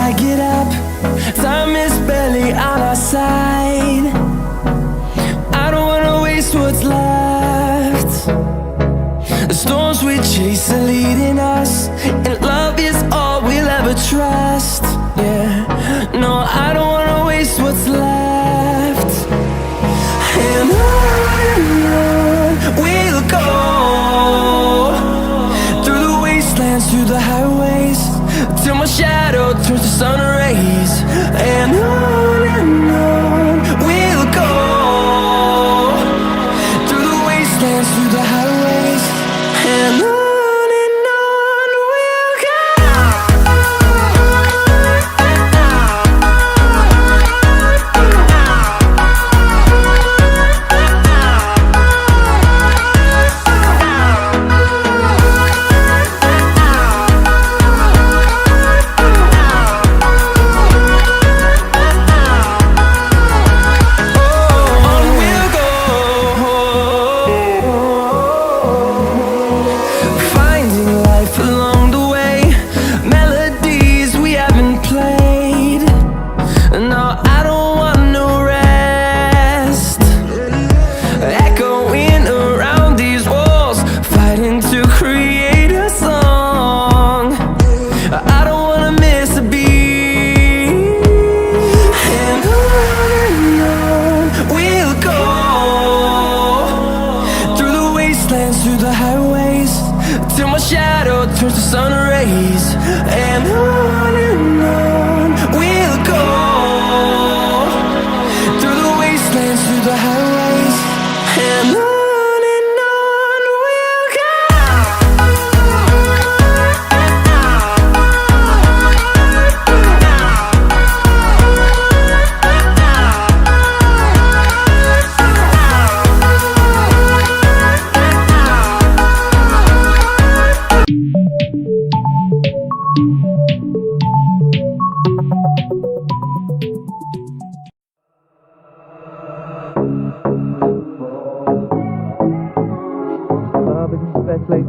I get up, time is barely on our side. I don't wanna waste what's left. The storms we chase are leading us, and love is all we'll ever trust. Yeah, no, I don't wanna waste what's left. And on we'll go, through the wastelands, through the highways, till my shadow turns to sun rays. And on we'll go, through the wastelands, through the highways, and on. Through the highways, till my shadow turns to sun rays. And on we'll go, through the wastelands, through the highways, and on. Love is the best way.